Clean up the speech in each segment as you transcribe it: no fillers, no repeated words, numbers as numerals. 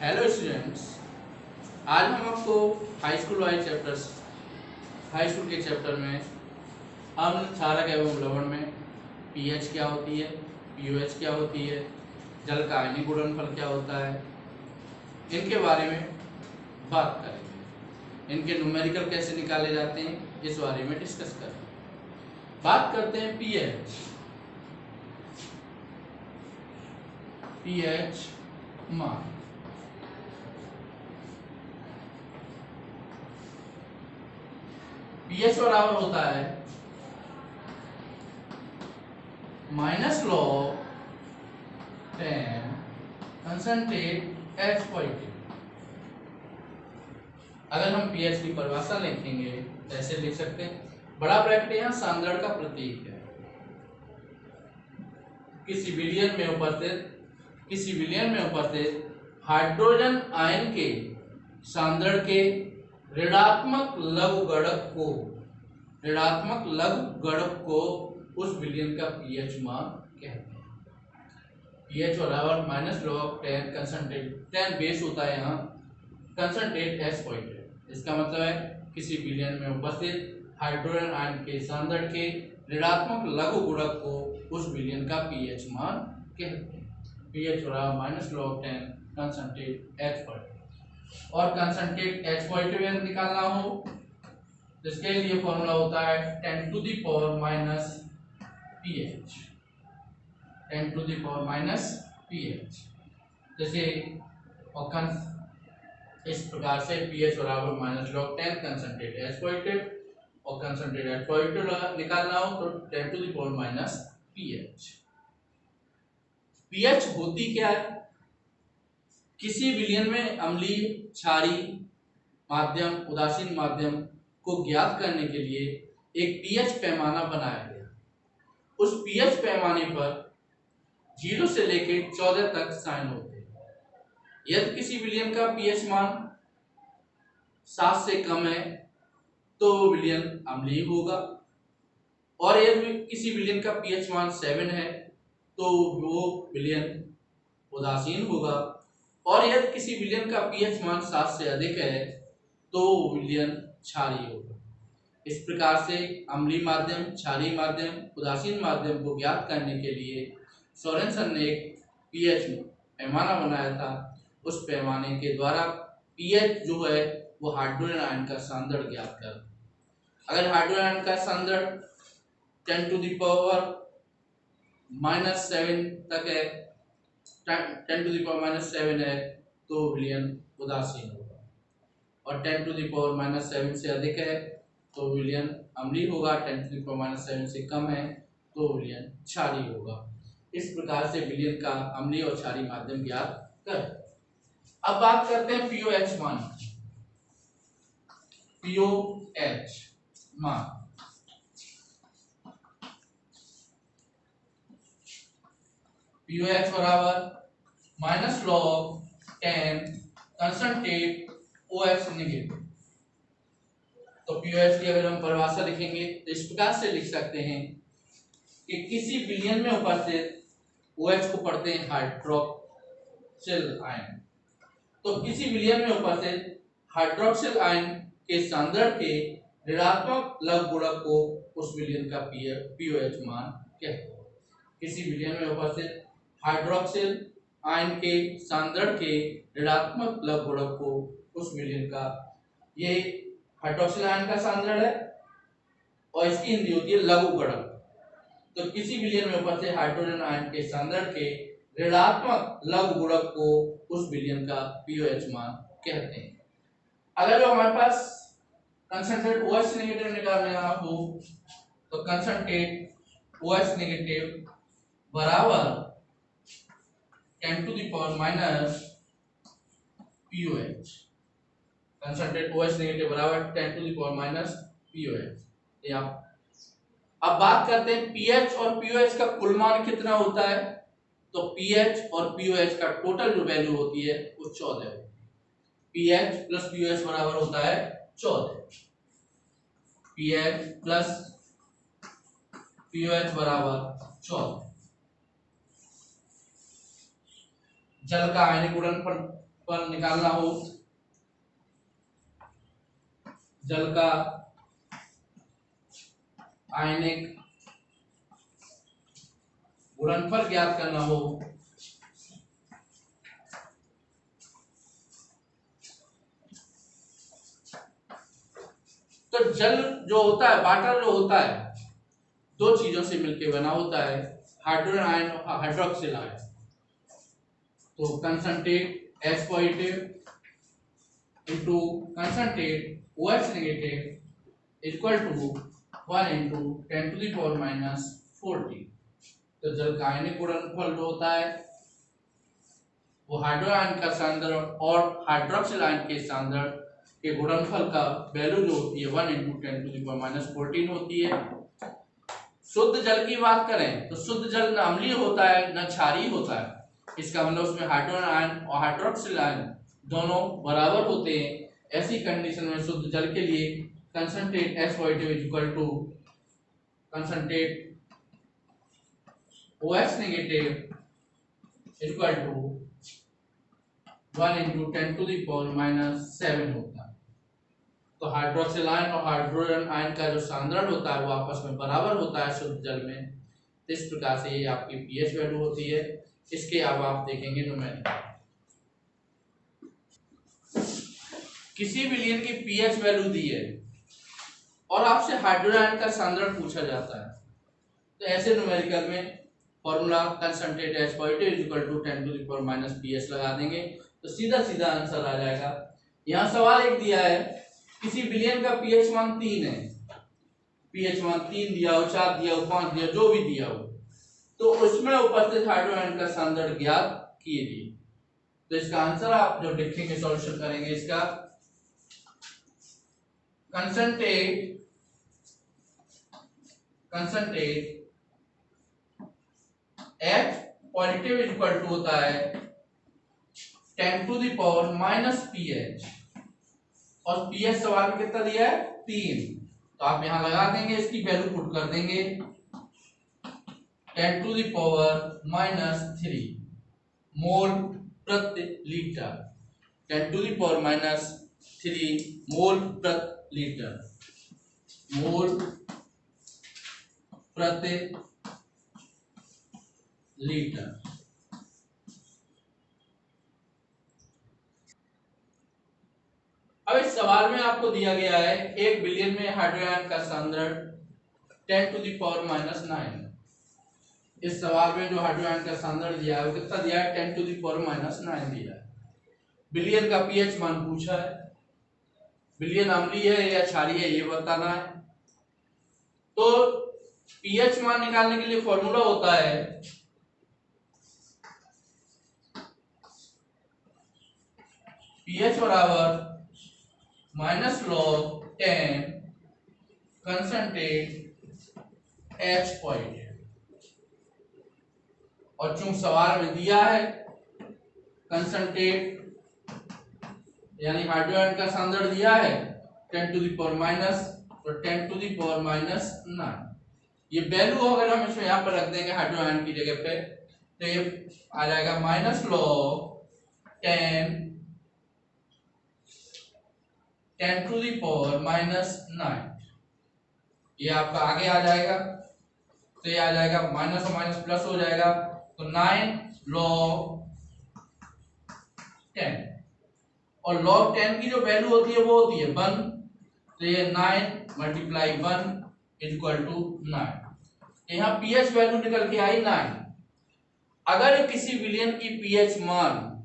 Hello students, आज हम आपको हाई स्कूल के चैप्टर में अम्ल क्षारक एवं लवण में पीएच क्या होती है, पीओएच क्या होती है, जल का आयनिक गुणनफल क्या होता है, इनके बारे में बात करेंगे। इनके न्यूमेरिकल कैसे निकाले जाते हैं इस बारे में डिस्कस करेंगे। बात करते हैं पीएच मान। पीएच बराबर होता है -log10 कंसंट्रेट H पॉजिटिव। अगर हम पीएच की परिभाषा लिखेंगे तो ऐसे लिख सकते हैं, बड़ा ब्रैकेट यहाँ सांद्रण का प्रतीक है। किसी विलयन में उपस्थित हाइड्रोजन आयन के सांद्रण के ऋणात्मक लघु गणक को उस विलयन का पीएच मान कहते हैं। पीएच बराबर -log10 कंसंट्रेट, 10 बेस होता है यहाँ, कंसंट्रेट H पॉजिटिव। इसका मतलब है किसी विलयन में उपस्थित हाइड्रोजन आयन के सांद्रण के ऋणात्मक लघु गुणक को उस विलयन का पीएच मान कहते हैं। पीएच बराबर -log10 कंसंट्रेट H पॉजिटिव। और कंसंट्रेट H पॉजिटिव निकालना हो तो इसके लिए फॉर्मूला होता है 10 to the power minus pH, 10 to the power minus pH। जैसे इस प्रकार से pH बराबर -log10 कंसंट्रेट H पॉजिटिव, और कंसंट्रेट H पॉजिटिव निकालना हो तो 10 to the power minus pH। pH होती क्या है? किसी विलयन में अम्लीय, क्षारीय माध्यम, उदासीन माध्यम को ज्ञात करने के लिए एक पीएच पैमाना बनाया गया। उस पीएच पैमाने पर 0 से लेकर 14 तक साइन होते हैं। यदि किसी विलयन का पीएच मान 7 से कम है तो विलयन अम्लीय होगा, और यदि किसी विलयन का पीएच मान 7 है तो वो विलयन उदासीन होगा, और यदि किसी विलयन का पीएच मान 7 से अधिक है तो विलयन क्षारीय होगा। इस प्रकार से अम्लीय माध्यम, क्षारीय माध्यम, उदासीन माध्यम को ज्ञात करने के लिए सोरेनसन ने एक पीएच पैमाना बनाया था। उस पैमाने के द्वारा पीएच जो है वो हाइड्रोजन आयन का सांद्रण ज्ञात कर। अगर हाइड्रोजन आयन का सांद्रण 10 टू द पावर -7 तक है, 10 टू द पावर -7 है तो विलयन उदासीन होगा, और 10 टू द पावर -7 से अधिक है तो विलयन अम्लीय होगा, 10 टू द पावर -7 से कम है तो विलयन क्षारीय होगा। इस प्रकार से विलयन का अम्लीय और क्षारीय माध्यम ज्ञात कर। अब बात करते हैं पीओएच मान। पीओएच मान पीओएच बराबर -log10 कंसंट्रेट OH नेगेटिव। तो पीओएच की अगर हम परिभाषा लिखेंगे तो इस प्रकार से लिख सकते हैं कि किसी विलयन में उपस्थित OH को पढ़ते हैं हाइड्रोक्सिल आयन, तो किसी विलयन में उपस्थित हाइड्रोक्सिल आयन के सांद्रण के ऋणात्मक लघु गुणक को उस विलयन का पीओएच मान कहते हैं। किसी विलयन में उपस्थित हाइड्रोक्सिल आयन के सांद्रण के ऋणात्मक लघु गुणक को उस विलयन का, ये हाइड्रोक्सिल आयन का सांद्रण है और इसकी हिंदी होती है लघु गुणक। तो किसी विलयन में उपस्थित हाइड्रोजन आयन के सांद्रण के ऋणात्मक लघु गुणक को उस विलयन का पीओएच मान कहते हैं। अगर जो हमारे पास कंसंट्रेट OH नेगेटिव निकालना हो तो कंसंट्रेट OH नेगेटिव बराबर 10 to the power minus pOH. Concentrate OH negative बराबर 10 to the power minus pOH. अब बात करते हैं पीएच और पीओएच का कुल मान कितना होता है। तो पीएच और पीओएच का टोटल जो वैल्यू होती है वो 14 है। पीएच प्लस पीओएच बराबर होता है 14। पीएच प्लस पीओएच बराबर 14। जल का आयनिक गुणनफल पर निकालना हो, जल का आयनिक गुणनफल ज्ञात करना हो, तो जल जो होता है, वाटर जो होता है, दो चीजों से मिलकर बना होता है, हाइड्रोजन आयन और हाइड्रोक्सिल आयन। तो concentrate H positive into concentrate OH negative equal to 1 × 10⁻⁻⁴। तो जल का आयनिक गुणनफल जो होता है वो हाइड्रोजन आयन का सांद्रण और हाइड्रोक्सिल आयन के सांद्रण के गुणनफल का वैल्यू जो होती है 1 × 10⁻⁴ होती है। शुद्ध जल की बात करें तो शुद्ध जल न अम्लीय होता है न क्षारीय होता है। इसका मतलब उसमें हाइड्रोजन आयन और हाइड्रोक्सिल आयन दोनों बराबर होते हैं। ऐसी कंडीशन में शुद्ध जल के लिए concentrate H positive equal to concentrate OH negative equal to 1 × 10⁻⁷ होता है। तो हाइड्रोक्सिल आयन और हाइड्रोजन आयन का जो सांद्रण होता है वो आपस में बराबर होता है शुद्ध जल में। तो इस प्रकार से ये आपकी पीएच वैल्यू होती है। इसके अब आप देखेंगे न्यूमेरिकल, किसी विलयन की पीएच वैल्यू दी है और आपसे हाइड्रोजन आयन का सांद्रण पूछा जाता है, तो ऐसे न्यूमेरिकल में formula concentrate H positive equal to 10⁻⁻⁴ लगा देंगे तो सीधा सीधा आंसर आ जाएगा। यहाँ सवाल एक दिया है, किसी विलयन का पीएच मान 3 है, पीएच मान 3 दिया हो, 4 दिया हो, 5 दिया, जो भी दिया हो, तो उसमें उपस्थित हाइड्रोजन आयन का सांद्रण ज्ञात कीजिए। तो इसका आंसर आप जो लिखेंगे, सॉल्यूशन करेंगे, इसका concentrate H positive equal to होता है 10⁻⁻⁻ pH और pH सवाल में कितना दिया है 3, तो आप यहां लगा देंगे, इसकी वैल्यू पुट कर देंगे 10⁻³ मोल प्रति लीटर, 10⁻³ मोल प्रति लीटर, मोल प्रति लीटर। अब इस सवाल में आपको दिया गया है 1 बिलियन में हाइड्रोजन आयन का सांद्रण 10⁻⁹। इस सवाल में जो हाइड्रोजन आयन का सांद्रण दिया है वो कितना दिया है 10⁻⁹ दिया है। बिलियन का पीएच मान पूछा है, बिलियन अम्लीय है या क्षारीय है ये बताना है। तो पीएच मान निकालने के लिए फॉर्मूला होता है पीएच बराबर -log10 कंसंट्रेट H पॉजिटिव, और चूंकि सवाल में दिया है कंसंट्रेट यानी हाइड्रोजन का सांद्रण दिया है 10⁻⁻, तो 10⁻⁹ ये वैल्यू अगर हम इसमें यहाँ पर रख देंगे हाइड्रोजन की जगह पे तो ये आ जाएगा -log10 10⁻⁹। ये आपका आगे आ जाएगा, तो ये आ जाएगा माइनस और माइनस प्लस हो जाएगा, तो 9log10 और log10 की जो वैल्यू होती है वो होती है 1, तो ये 9 × 1 = 9। यहाँ पीएच वैल्यू निकल के आई 9। अगर किसी विलयन की पीएच मान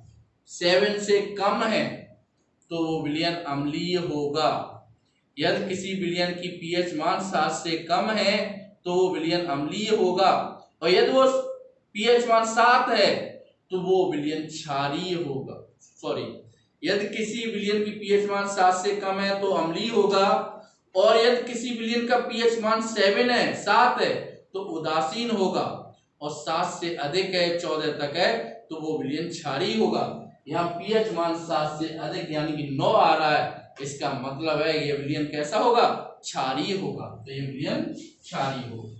7 से कम है तो वो विलयन अम्लीय होगा। यदि किसी विलयन की पीएच मान 7 से कम है तो वो विलयन अम्लीय होगा, और यदि वो पीएच मान 7 है तो वो विलयन क्षारीय होगा। यदि किसी विलयन की पीएच मान 7 से कम है तो अम्लीय होगा, और यदि किसी विलयन का पीएच मान 7 है तो उदासीन होगा, और 7 से अधिक है 14 तक है तो वो विलयन क्षारीय होगा। यहाँ पीएच मान 7 से अधिक यानी कि 9 आ रहा है, इसका मतलब है ये विलयन कैसा होगा, क्षारीय होगा। तो ये विलयन क्षारीय होगा।